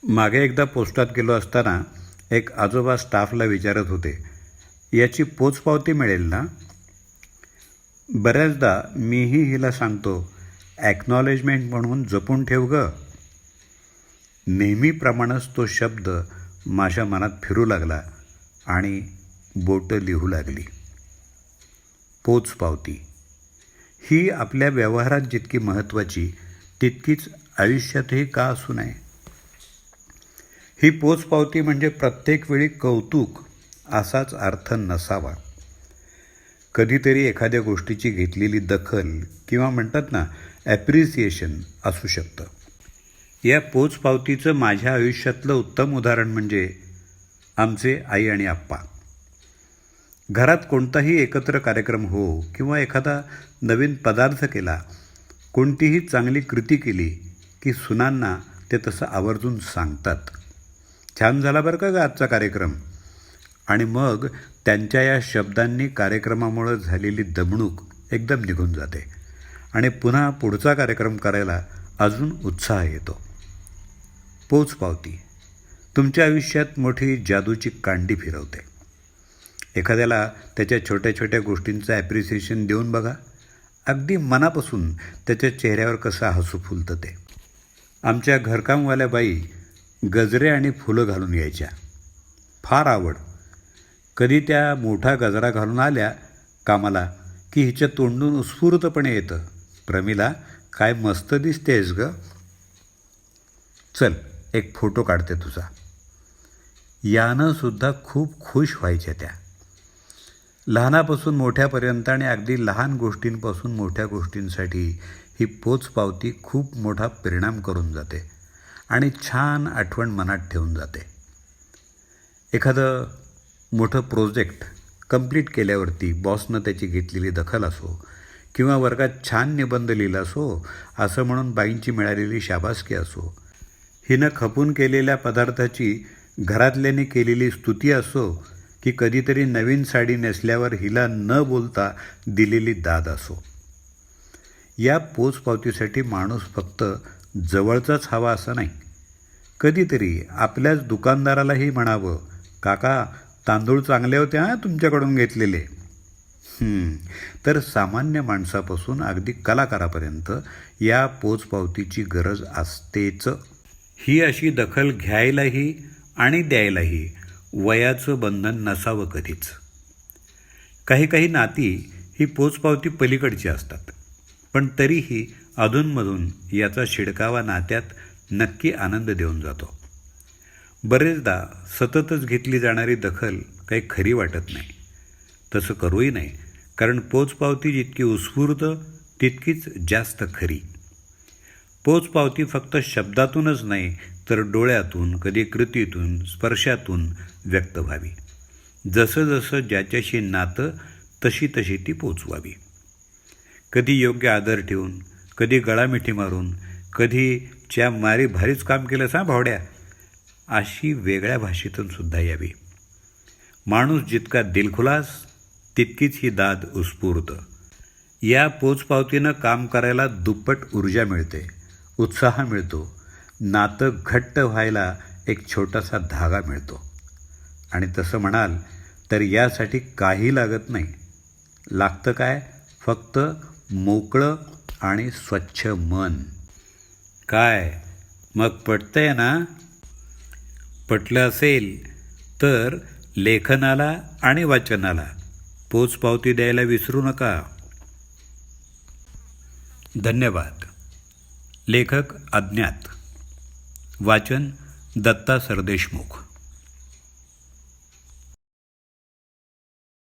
मागे एकदा पोस्टात गेलो असताना एक आजोबा स्टाफला विचारत होते, याची पोचपावती मिळेल ना? बऱ्याचदा मीही हिला सांगतो, ॲक्नॉलेजमेंट म्हणून जपून ठेव ग. नेहमीप्रमाणेच तो शब्द माझ्या मनात फिरू लागला आणि बोटं लिहू लागली. पोचपावती ही आपल्या व्यवहारात जितकी महत्त्वाची तितकीच आयुष्यातही का असू नये. ही पोचपावती म्हणजे प्रत्येक वेळी कौतुक असाच अर्थ नसावा. कधीतरी एखाद्या गोष्टीची घेतलेली दखल किंवा म्हणतात ना ॲप्रिसिएशन असू शकतं. या पोचपावतीचं माझ्या आयुष्यातलं उत्तम उदाहरण म्हणजे आमचे आई आणि आप्पा. घरात कोणताही एकत्र कार्यक्रम हो किंवा एखादा नवीन पदार्थ केला, कोणतीही चांगली कृती केली की सुनांना ते तसं आवर्जून सांगतात, छान झाला बरं का ग आजचा कार्यक्रम. आणि मग त्यांच्या या शब्दांनी कार्यक्रमामुळं झालेली दमणूक एकदम निघून जाते आणि पुन्हा पुढचा कार्यक्रम करायला अजून उत्साह येतो. पोचपावती तुमच्या आयुष्यात मोठी जादूची कांडी फिरवते. एखाद्याला त्याच्या छोट्या छोट्या गोष्टींचं ॲप्रिसिएशन देऊन बघा, अगदी मनापासून त्याच्या चेहऱ्यावर कसं हसू फुलतं ते. आमच्या घरकामवाल्या बाई गजरे आणि फुलं घालून यायच्या. फार आवड. कधी त्या मोठा गजरा घालून आल्या कामाला की हिच्या तोंडून उत्स्फूर्तपणे येतं, प्रमिला काय मस्त दिसतेस ग, चल एक फोटो काढते तुझा. यानं सुद्धा खूप खुश व्हायच्या त्या. लहानापासून मोठ्यापर्यंत आणि अगदी लहान गोष्टींपासून मोठ्या गोष्टींसाठी ही पोचपावती खूप मोठा परिणाम करून जाते आणि छान आठवण मनात ठेवून जाते. एखादं मोठं प्रोजेक्ट कंप्लीट केल्यावरती बॉसनं त्याची घेतलेली दखल असो किंवा वर्गात छान निबंध लिहिला असो असं म्हणून बाईंची मिळालेली शाबासकी असो, हिनं खपून केलेल्या पदार्थाची घरातल्यांनी केलेली स्तुती असो की कधीतरी नवीन साडी नेसल्यावर हिला न बोलता दिलेली दाद असो, या पोचपावतीसाठी माणूस फक्त जवळचाच हवा असं नाही. कधीतरी आपल्याच दुकानदारालाही म्हणावं, काका तांदूळ चांगले होते हां तुमच्याकडून घेतलेले. तर सामान्य माणसापासून अगदी कलाकारापर्यंत या पोचपावतीची गरज असतेच. ही अशी दखल घ्यायलाही आणि द्यायलाही वयाचं बंधन नसावं कधीच. काही काही नाती ही पोचपावती पलीकडची असतात, पण तरीही अधूनमधून याचा शिडकावा नात्यात नक्की आनंद देऊन जातो. बरेचदा सततच घेतली जाणारी दखल काही खरी वाटत नाही. तसं करूही नाही, कारण पोचपावती जितकी उत्स्फूर्त तितकीच जास्त खरी. पोचपावती फक्त शब्दातूनच नाही तर डोळ्यातून, कधी कृतीतून, स्पर्शातून व्यक्त व्हावी. जसं जसं ज्याच्याशी नातं तशी तशी ती पोचवावी. कधी योग्य आदर ठेवून, कधी गळामिठी मारून, कधी च्या मारी भारीच काम केलंस हां भावड्या, अशी वेगळ्या भाषेतून सुद्धा यावी. माणूस जितका दिलखुलास तितकीच ही दाद उत्स्फूर्त. या पोचपावतीनं काम करायला दुप्पट ऊर्जा मिळते, उत्साह मिळतो, नातं घट्ट व्हायला एक छोटासा धागा मिळतो. आणि तसं म्हणाल तर यासाठी काही लागत नाही. लागतं काय? फक्त मोकळं आणि स्वच्छ मन. काय मग पटतंय ना? पटलं असेल तर लेखनाला आणि वाचनाला पोचपावती द्यायला विसरू नका. धन्यवाद. लेखक अज्ञात. वाचन दत्ता सरदेशमुख.